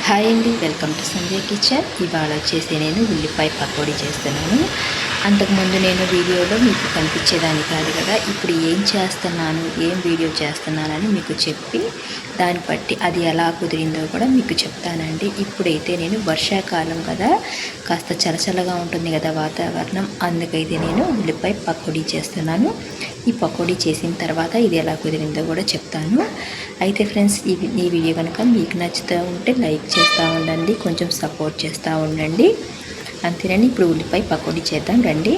Hi అండి, welcome to Sanjay kitchen. ఇవాళ వచ్చేసి నేను ఉల్లిపాయ పకోడీ చేస్తున్నాను. అంతకుముందు నేను వీడియోలో మీకు కనిపించేదాన్ని కాదు కదా. ఇప్పుడు ఏం చేస్తున్నాను, ఏం వీడియో చేస్తున్నానని మీకు చెప్పి దాన్ని బట్టి అది ఎలా కుదిరిందో కూడా మీకు చెప్తానండి. ఇప్పుడైతే నేను వర్షాకాలం కదా, కాస్త చల్లచల్లగా ఉంటుంది కదా వాతావరణం, అందుకైతే నేను ఉల్లిపాయ పకోడీ చేస్తున్నాను. ఈ పకోడీ చేసిన తర్వాత ఇది ఎలా కుదిరిందో కూడా చెప్తాను. అయితే ఫ్రెండ్స్, ఈ వీడియో కనుక మీకు నచ్చుతూ ఉంటే లైక్ చేస్తూ ఉండండి, కొంచెం సపోర్ట్ చేస్తూ ఉండండి. అంతేనండి. ఇప్పుడు ఉల్లిపాయ పకోడీ చేద్దాం రండి.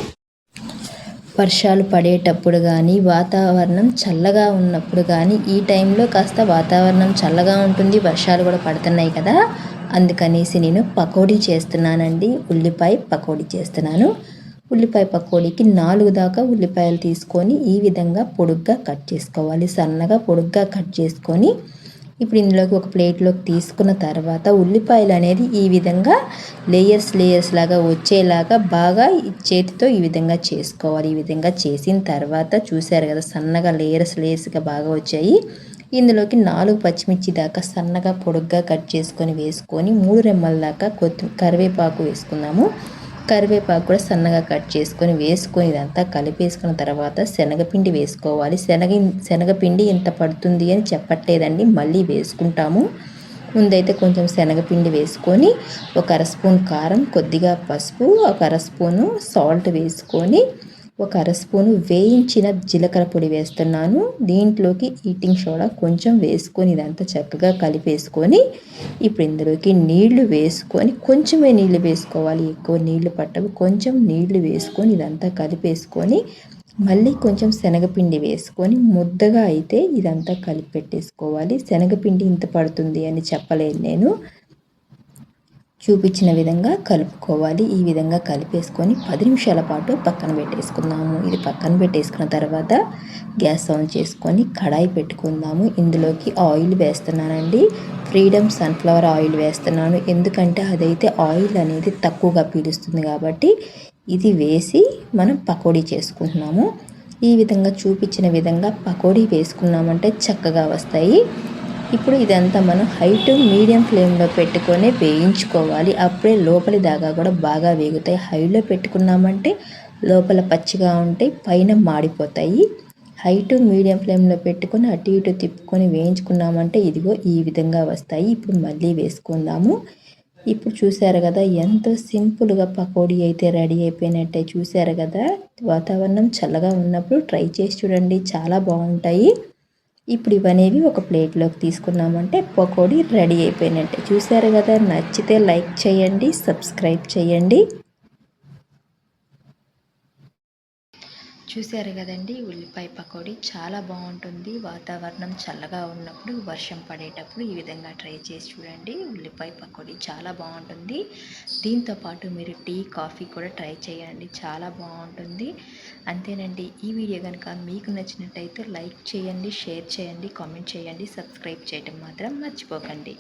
వర్షాలు పడేటప్పుడు కానీ, వాతావరణం చల్లగా ఉన్నప్పుడు కానీ, ఈ టైంలో కాస్త వాతావరణం చల్లగా ఉంటుంది, వర్షాలు కూడా పడుతున్నాయి కదా, అందుకనేసి నేను పకోడీ చేస్తున్నానండి. ఉల్లిపాయ పకోడీ చేస్తున్నాను. ఉల్లిపాయ పకోడీకి 4 దాకా ఉల్లిపాయలు తీసుకొని ఈ విధంగా పొడుగ్గా కట్ చేసుకోవాలి. సన్నగా పొడుగ్గా కట్ చేసుకొని ఇప్పుడు ఇందులోకి ఒక ప్లేట్లోకి తీసుకున్న తర్వాత ఉల్లిపాయలు అనేది ఈ విధంగా లేయర్స్ లాగా వచ్చేలాగా బాగా చేతితో ఈ విధంగా చేసుకోవాలి. ఈ విధంగా చేసిన తర్వాత చూసారు కదా, సన్నగా లేయర్స్గా బాగా వచ్చాయి. ఇందులోకి 4 పచ్చిమిర్చి దాకా సన్నగా పొడుగ్గా కట్ చేసుకొని వేసుకొని 3 రెమ్మల దాకా కరివేపాకు వేసుకుందాము. కరివేపాకు కూడా సన్నగా కట్ చేసుకొని వేసుకొని ఇదంతా కలిపేసుకున్న తర్వాత శనగపిండి వేసుకోవాలి. శనగపిండి ఇంత పడుతుంది అని చెప్పట్లేదండి, మళ్ళీ వేసుకుంటాము. ముందైతే కొంచెం శనగపిండి వేసుకొని ఒక అర స్పూన్ కారం, కొద్దిగా పసుపు, ఒక అర స్పూను సాల్ట్ వేసుకొని ఒక అర స్పూను వేయించిన జీలకర్ర పొడి వేస్తున్నాను. దీంట్లోకి ఈటింగ్ సోడా కొంచెం వేసుకొని ఇదంతా చక్కగా కలిపేసుకొని ఇప్పుడు ఇందులోకి నీళ్లు వేసుకొని, కొంచెమే నీళ్లు వేసుకోవాలి, ఎక్కువ నీళ్లు పట్టవు. కొంచెం నీళ్లు వేసుకొని ఇదంతా కలిపేసుకొని మళ్ళీ కొంచెం శనగపిండి వేసుకొని ముద్దగా అయితే ఇదంతా కలిపి పెట్టేసుకోవాలి. శనగపిండి ఇంత పడుతుంది అని చెప్పలేను నేను, చూపించిన విధంగా కలుపుకోవాలి. ఈ విధంగా కలిపేసుకొని 10 నిమిషాల పాటు పక్కన పెట్టేసుకుందాము. ఇది పక్కన పెట్టేసుకున్న తర్వాత గ్యాస్ ఆన్ చేసుకొని కడాయి పెట్టుకుందాము. ఇందులోకి ఆయిల్ వేస్తున్నానండి. ఫ్రీడమ్ సన్ఫ్లవర్ ఆయిల్ వేస్తున్నాను, ఎందుకంటే అదైతే ఆయిల్ అనేది తక్కువగా పీలుస్తుంది కాబట్టి ఇది వేసి మనం పకోడీ చేసుకుంటున్నాము. ఈ విధంగా చూపించిన విధంగా పకోడీ వేసుకున్నామంటే చక్కగా వస్తాయి. ఇప్పుడు ఇదంతా మనం హై టు మీడియం ఫ్లేమ్లో పెట్టుకొని వేయించుకోవాలి. అప్పుడే లోపలి దాకా కూడా బాగా వేగుతాయి. హైలో పెట్టుకున్నామంటే లోపల పచ్చిగా ఉంటాయి, పైన మాడిపోతాయి. హై టు మీడియం ఫ్లేమ్లో పెట్టుకొని అటు ఇటు తిప్పుకొని వేయించుకున్నామంటే ఇదిగో ఈ విధంగా వస్తాయి. ఇప్పుడు మళ్ళీ వేసుకుందాము. ఇప్పుడు చూసారు కదా, ఎంతో సింపుల్గా పకోడీ అయితే రెడీ అయిపోయినట్టే. చూసారు కదా, వాతావరణం చల్లగా ఉన్నప్పుడు ట్రై చేసి చూడండి, చాలా బాగుంటాయి. ఇప్పుడు ఇవనేవి ఒక ప్లేట్లోకి తీసుకున్నామంటే పకోడీ రెడీ అయిపోయినట్టే. చూసారు కదా, నచ్చితే లైక్ చేయండి, సబ్స్క్రైబ్ చేయండి. చూసారు కదండి, ఉల్లిపాయ పకోడీ చాలా బాగుంటుంది. వాతావరణం చల్లగా ఉన్నప్పుడు, వర్షం పడేటప్పుడు ఈ విధంగా ట్రై చేసి చూడండి. ఉల్లిపాయ పకోడీ చాలా బాగుంటుంది. దీంతోపాటు మీరు టీ, కాఫీ కూడా ట్రై చేయండి, చాలా బాగుంటుంది. అంతేనండి. ఈ వీడియో కనుక మీకు నచ్చినట్టయితే లైక్ చేయండి, షేర్ చేయండి, కామెంట్ చేయండి, సబ్స్క్రైబ్ చేయడం మాత్రం మర్చిపోకండి.